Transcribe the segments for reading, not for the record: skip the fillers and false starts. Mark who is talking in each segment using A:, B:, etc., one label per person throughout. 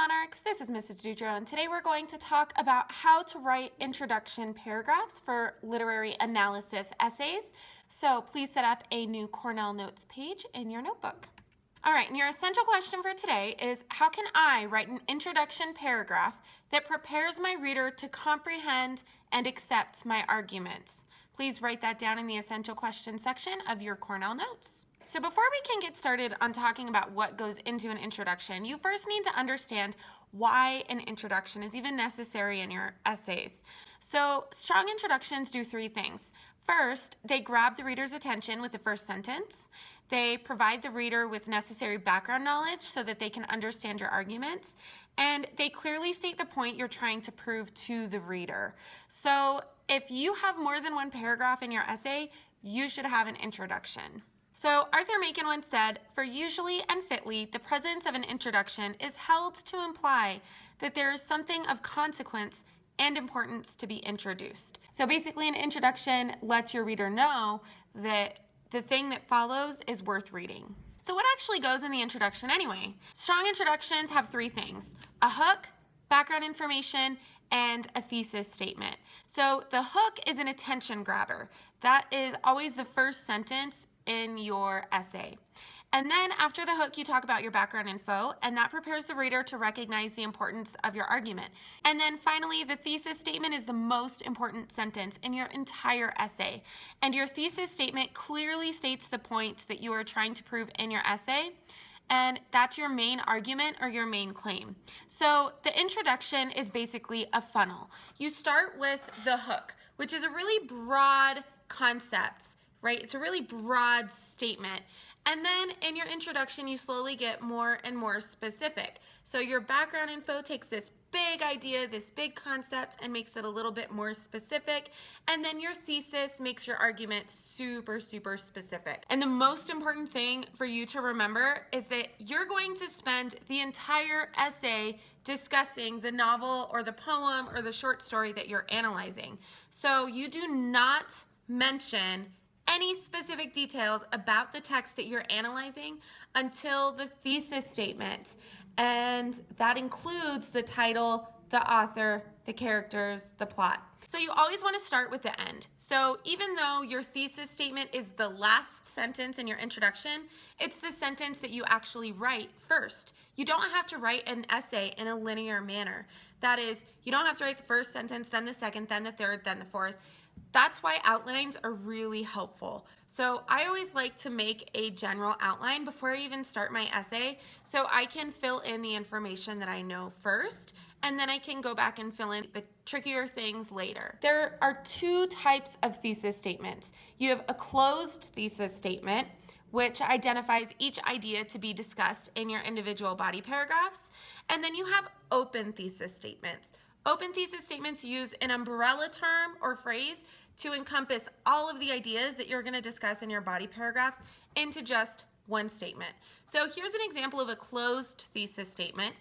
A: Monarchs, this is Mrs. Dutro, and today we're going to talk about how to write introduction paragraphs for literary analysis essays. So please set up a new Cornell Notes page in your notebook. All right, and your essential question for today is, how can I write an introduction paragraph that prepares my reader to comprehend and accept my arguments? Please write that down in the essential question section of your Cornell Notes. So before we can get started on talking about what goes into an introduction, you first need to understand why an introduction is even necessary in your essays. So strong introductions do three things. First, they grab the reader's attention with the first sentence. They provide the reader with necessary background knowledge so that they can understand your arguments. And they clearly state the point you're trying to prove to the reader. So if you have more than one paragraph in your essay, you should have an introduction. So Arthur Machen once said, "For usually and fitly, the presence of an introduction is held to imply that there is something of consequence and importance to be introduced." So basically, an introduction lets your reader know that the thing that follows is worth reading. So what actually goes in the introduction anyway? Strong introductions have three things: a hook, background information, and a thesis statement. So the hook is an attention grabber. That is always the first sentence in your essay. And then after the hook, you talk about your background info, and that prepares the reader to recognize the importance of your argument. And then finally, the thesis statement is the most important sentence in your entire essay. And your thesis statement clearly states the point that you are trying to prove in your essay, and that's your main argument or your main claim. So the introduction is basically a funnel. You start with the hook, which is a really broad concept, right? It's a really broad statement. And then in your introduction, you slowly get more and more specific. So your background info takes this big idea, this big concept, and makes it a little bit more specific. And then your thesis makes your argument super, super specific. And the most important thing for you to remember is that you're going to spend the entire essay discussing the novel or the poem or the short story that you're analyzing. So you do not mention any specific details about the text that you're analyzing until the thesis statement. And that includes the title, the author, the characters, the plot. So you always want to start with the end. So even though your thesis statement is the last sentence in your introduction, it's the sentence that you actually write first. You don't have to write an essay in a linear manner. That is, you don't have to write the first sentence, then the second, then the third, then the fourth. That's why outlines are really helpful. So I always like to make a general outline before I even start my essay so I can fill in the information that I know first, and then I can go back and fill in the trickier things later. There are two types of thesis statements. You have a closed thesis statement, which identifies each idea to be discussed in your individual body paragraphs, and then you have open thesis statements. Open thesis statements use an umbrella term or phrase to encompass all of the ideas that you're going to discuss in your body paragraphs into just one statement. So here's an example of a closed thesis statement.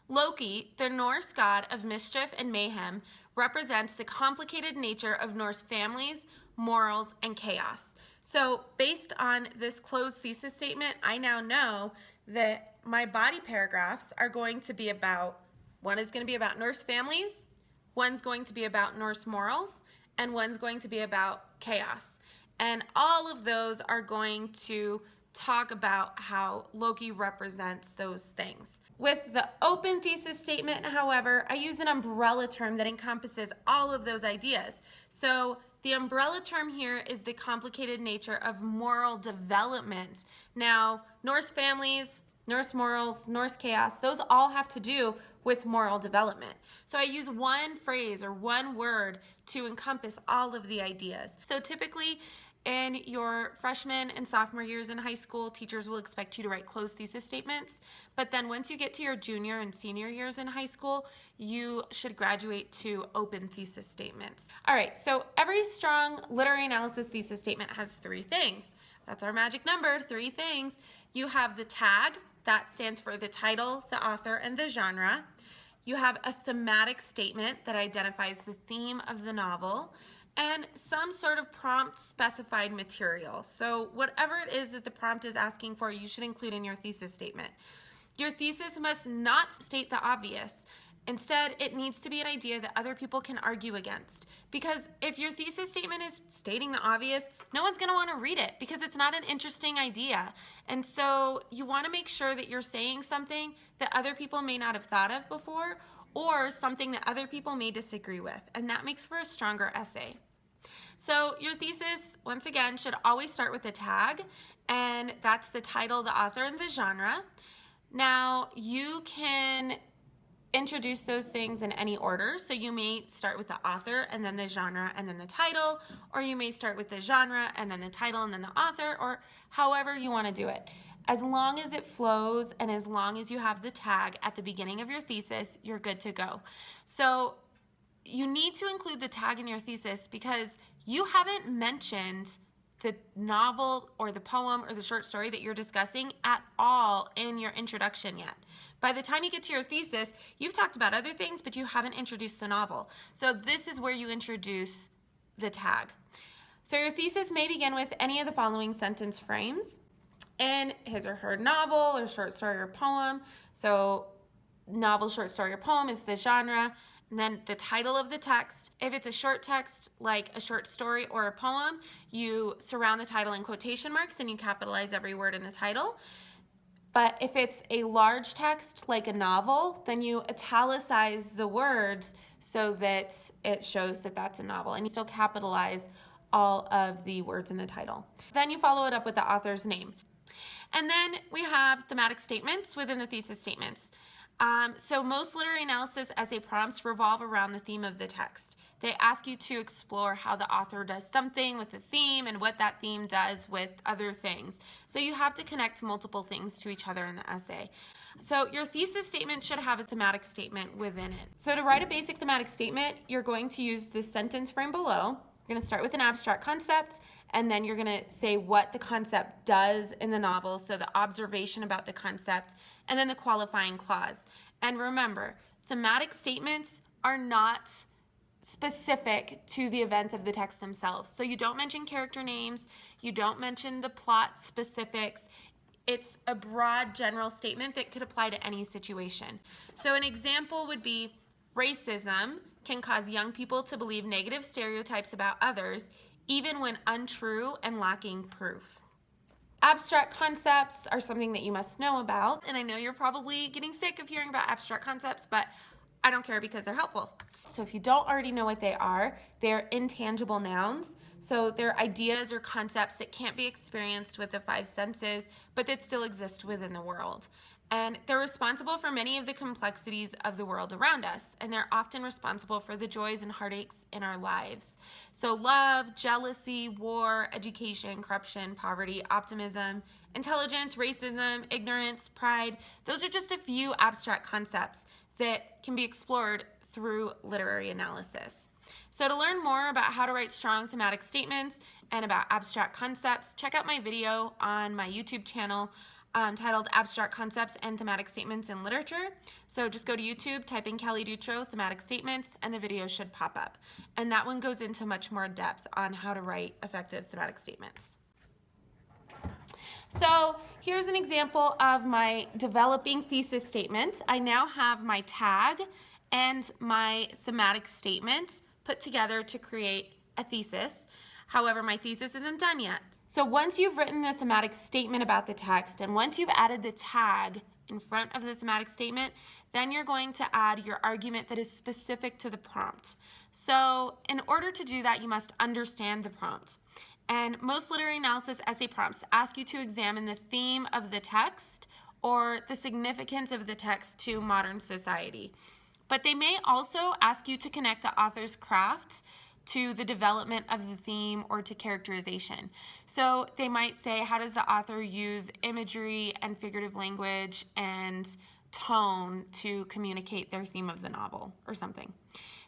A: Loki, the Norse god of mischief and mayhem, represents the complicated nature of Norse families, morals, and chaos. So based on this closed thesis statement, I now know that my body paragraphs are going to be about, one is going to be about Norse families, one's going to be about Norse morals, and one's going to be about chaos. And all of those are going to talk about how Loki represents those things. With the open thesis statement, however, I use an umbrella term that encompasses all of those ideas. So the umbrella term here is the complicated nature of moral development. Now, Norse families, Norse morals, Norse chaos, those all have to do with moral development. So I use one phrase or one word to encompass all of the ideas. So typically in your freshman and sophomore years in high school, teachers will expect you to write closed thesis statements. But then once you get to your junior and senior years in high school, you should graduate to open thesis statements. All right, so every strong literary analysis thesis statement has three things. That's our magic number, three things. You have the tag, that stands for the title, the author, and the genre. You have a thematic statement that identifies the theme of the novel, and some sort of prompt specified material. So whatever it is that the prompt is asking for, you should include in your thesis statement. Your thesis must not state the obvious. Instead, it needs to be an idea that other people can argue against. Because if your thesis statement is stating the obvious, no one's going to want to read it because it's not an interesting idea. And so you want to make sure that you're saying something that other people may not have thought of before, or something that other people may disagree with. And that makes for a stronger essay. So your thesis, once again, should always start with a tag, and that's the title, the author, and the genre. Now, you can introduce those things in any order. So you may start with the author and then the genre and then the title, or you may start with the genre and then the title and then the author, or however you want to do it. As long as it flows and as long as you have the tag at the beginning of your thesis, you're good to go. So you need to include the tag in your thesis because you haven't mentioned the novel or the poem or the short story that you're discussing at all in your introduction yet. By the time you get to your thesis, you've talked about other things, but you haven't introduced the novel. So this is where you introduce the tag. So your thesis may begin with any of the following sentence frames in his or her novel or short story or poem. So novel, short story, or poem is the genre. And then the title of the text. If it's a short text like a short story or a poem, you surround the title in quotation marks and you capitalize every word in the title. But if it's a large text like a novel, then you italicize the words so that it shows that that's a novel, and you still capitalize all of the words in the title. Then you follow it up with the author's name. And then we have thematic statements within the thesis statements. So most literary analysis essay prompts revolve around the theme of the text. They ask you to explore how the author does something with the theme and what that theme does with other things. So you have to connect multiple things to each other in the essay. So your thesis statement should have a thematic statement within it. So to write a basic thematic statement, you're going to use this sentence frame below. You're going to start with an abstract concept, and then you're going to say what the concept does in the novel, so the observation about the concept, and then the qualifying clause. And remember, thematic statements are not specific to the events of the text themselves. So you don't mention character names, you don't mention the plot specifics. It's a broad general statement that could apply to any situation. So an example would be racism can cause young people to believe negative stereotypes about others, even when untrue and lacking proof. Abstract concepts are something that you must know about, and I know you're probably getting sick of hearing about abstract concepts, but I don't care because they're helpful. So if you don't already know what they are, they're intangible nouns. So they're ideas or concepts that can't be experienced with the five senses, but that still exist within the world. And they're responsible for many of the complexities of the world around us, and they're often responsible for the joys and heartaches in our lives. So love, jealousy, war, education, corruption, poverty, optimism, intelligence, racism, ignorance, pride, those are just a few abstract concepts that can be explored through literary analysis. So to learn more about how to write strong thematic statements and about abstract concepts, check out my video on my YouTube channel titled Abstract Concepts and Thematic Statements in Literature. So just go to YouTube, type in Kelly Dutro thematic statements, and the video should pop up. And that one goes into much more depth on how to write effective thematic statements. So here's an example of my developing thesis statement. I now have my tag and my thematic statement put together to create a thesis. However, my thesis isn't done yet. So once you've written the thematic statement about the text, and once you've added the tag in front of the thematic statement, then you're going to add your argument that is specific to the prompt. So in order to do that, you must understand the prompt. And most literary analysis essay prompts ask you to examine the theme of the text or the significance of the text to modern society. But they may also ask you to connect the author's craft to the development of the theme or to characterization. So they might say, how does the author use imagery and figurative language and tone to communicate their theme of the novel or something.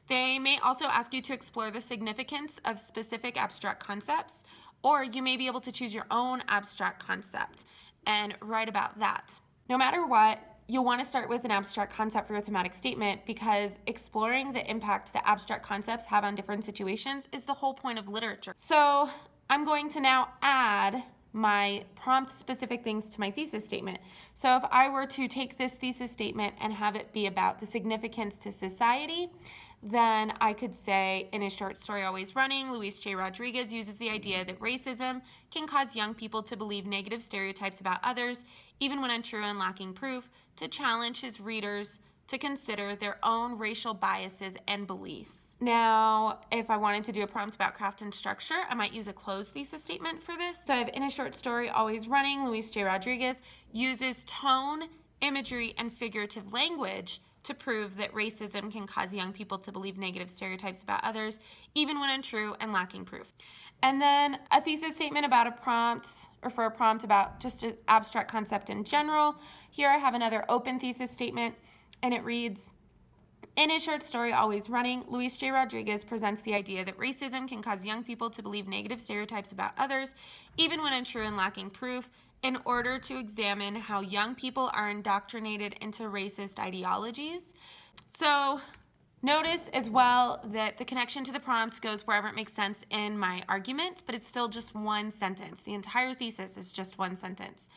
A: They may also ask you to explore the significance of specific abstract concepts, or you may be able to choose your own abstract concept and write about that. No matter what, you'll want to start with an abstract concept for your thematic statement because exploring the impact that abstract concepts have on different situations is the whole point of literature. So I'm going to now add my prompt-specific things to my thesis statement. So if I were to take this thesis statement and have it be about the significance to society, then I could say, in his short story, Always Running, Luis J. Rodriguez uses the idea that racism can cause young people to believe negative stereotypes about others, even when untrue and lacking proof, to challenge his readers to consider their own racial biases and beliefs. Now, if I wanted to do a prompt about craft and structure, I might use a closed thesis statement for this. So I have, in a short story, Always Running, Luis J. Rodriguez uses tone, imagery, and figurative language to prove that racism can cause young people to believe negative stereotypes about others, even when untrue and lacking proof. And then a thesis statement about a prompt, or for a prompt about just an abstract concept in general. Here I have another open thesis statement, and it reads, in his short story, Always Running, Luis J. Rodriguez presents the idea that racism can cause young people to believe negative stereotypes about others, even when untrue and lacking proof, in order to examine how young people are indoctrinated into racist ideologies. So notice as well that the connection to the prompt goes wherever it makes sense in my argument, but it's still just one sentence. The entire thesis is just one sentence.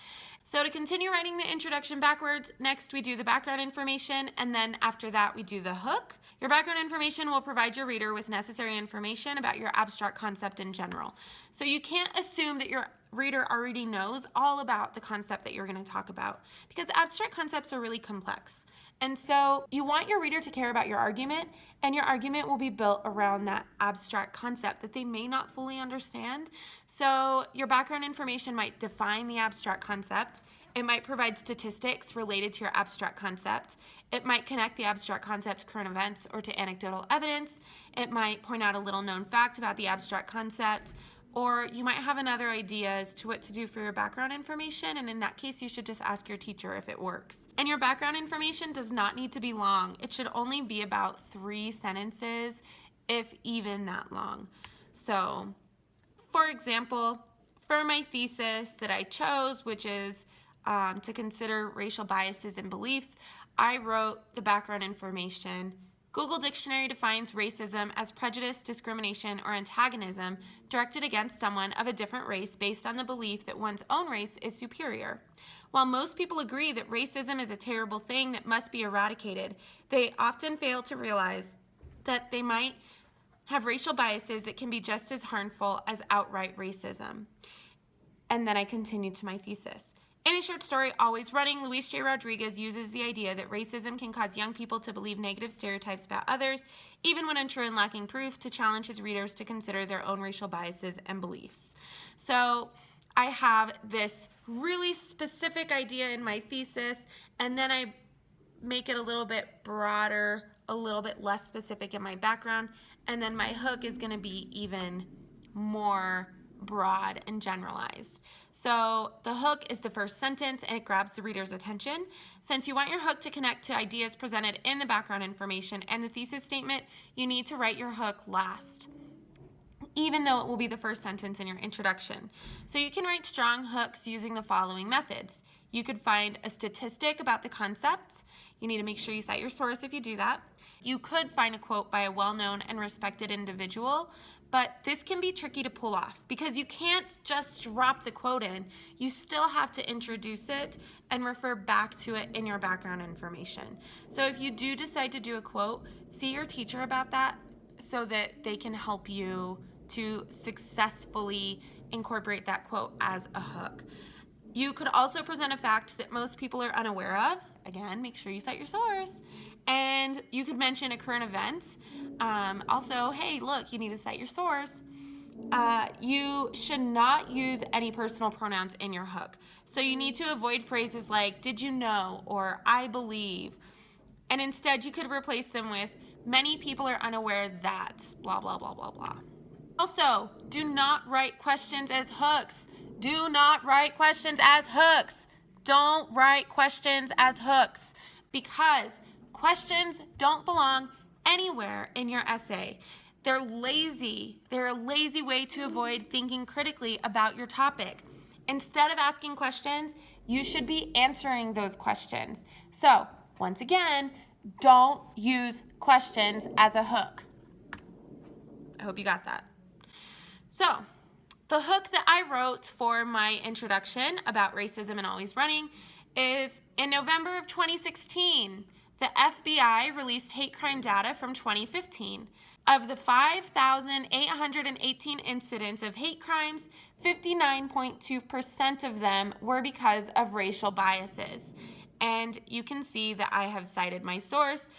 A: So to continue writing the introduction backwards, next we do the background information, and then after that we do the hook. Your background information will provide your reader with necessary information about your abstract concept in general. So you can't assume that your reader already knows all about the concept that you're going to talk about, because abstract concepts are really complex. And so you want your reader to care about your argument, and your argument will be built around that abstract concept that they may not fully understand. So your background information might define the abstract concept. It might provide statistics related to your abstract concept. It might connect the abstract concept to current events or to anecdotal evidence. It might point out a little known fact about the abstract concept. Or you might have another idea as to what to do for your background information, and in that case, you should just ask your teacher if it works. And your background information does not need to be long. It should only be about 3 sentences, if even that long. So, for example, for my thesis that I chose, which is to consider racial biases and beliefs, I wrote the background information. Google Dictionary defines racism as prejudice, discrimination, or antagonism directed against someone of a different race based on the belief that one's own race is superior. While most people agree that racism is a terrible thing that must be eradicated, they often fail to realize that they might have racial biases that can be just as harmful as outright racism. And then I continue to my thesis. In his short story, Always Running, Luis J. Rodriguez uses the idea that racism can cause young people to believe negative stereotypes about others, even when untrue and lacking proof, to challenge his readers to consider their own racial biases and beliefs. So I have this really specific idea in my thesis, and then I make it a little bit broader, a little bit less specific in my background, and then my hook is going to be even more broad and generalized. So the hook is the first sentence, and it grabs the reader's attention. Since you want your hook to connect to ideas presented in the background information and the thesis statement, you need to write your hook last, even though it will be the first sentence in your introduction. So you can write strong hooks using the following methods. You could find a statistic about the concept. You need to make sure you cite your source if you do that. You could find a quote by a well-known and respected individual, but this can be tricky to pull off because you can't just drop the quote in. You still have to introduce it and refer back to it in your background information. So if you do decide to do a quote, see your teacher about that so that they can help you to successfully incorporate that quote as a hook. You could also present a fact that most people are unaware of. Again, make sure you cite your source. And you could mention a current event. Also, hey, look, you need to cite your source. You should not use any personal pronouns in your hook. So you need to avoid phrases like, did you know, or I believe. And instead, you could replace them with, many people are unaware that, blah, blah, blah, blah, blah. Also, do not write questions as hooks. Do not write questions as hooks. Don't write questions as hooks, because questions don't belong anywhere in your essay. They're lazy. They're a lazy way to avoid thinking critically about your topic. Instead of asking questions, you should be answering those questions. So, once again, don't use questions as a hook. I hope you got that. So, The hook that I wrote for my introduction about racism and always running is in November of 2016, the FBI released hate crime data from 2015. Of the 5,818 incidents of hate crimes, 59.2% of them were because of racial biases. And you can see that I have cited my source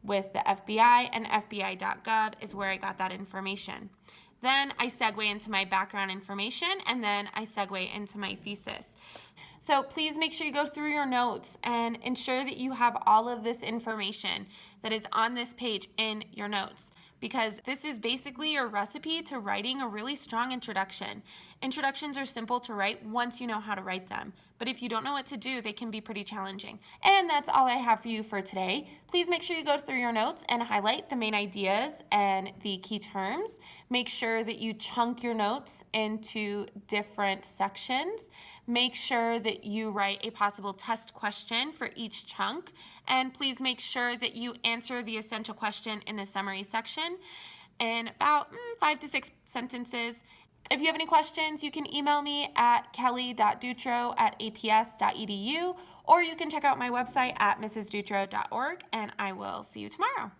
A: with the FBI, and FBI.gov is where I got that information. Then I segue into my background information, and then I segue into my thesis. So please make sure you go through your notes and ensure that you have all of this information that is on this page in your notes, because this is basically your recipe to writing a really strong introduction. Introductions are simple to write once you know how to write them, but if you don't know what to do, they can be pretty challenging. And that's all I have for you for today. Please make sure you go through your notes and highlight the main ideas and the key terms. Make sure that you chunk your notes into different sections. Make sure that you write a possible test question for each chunk, and please make sure that you answer the essential question in the summary section in about 5 to 6 sentences. If you have any questions, you can email me at kelly.dutro@aps.edu, or you can check out my website at mrsdutro.org, and I will see you tomorrow.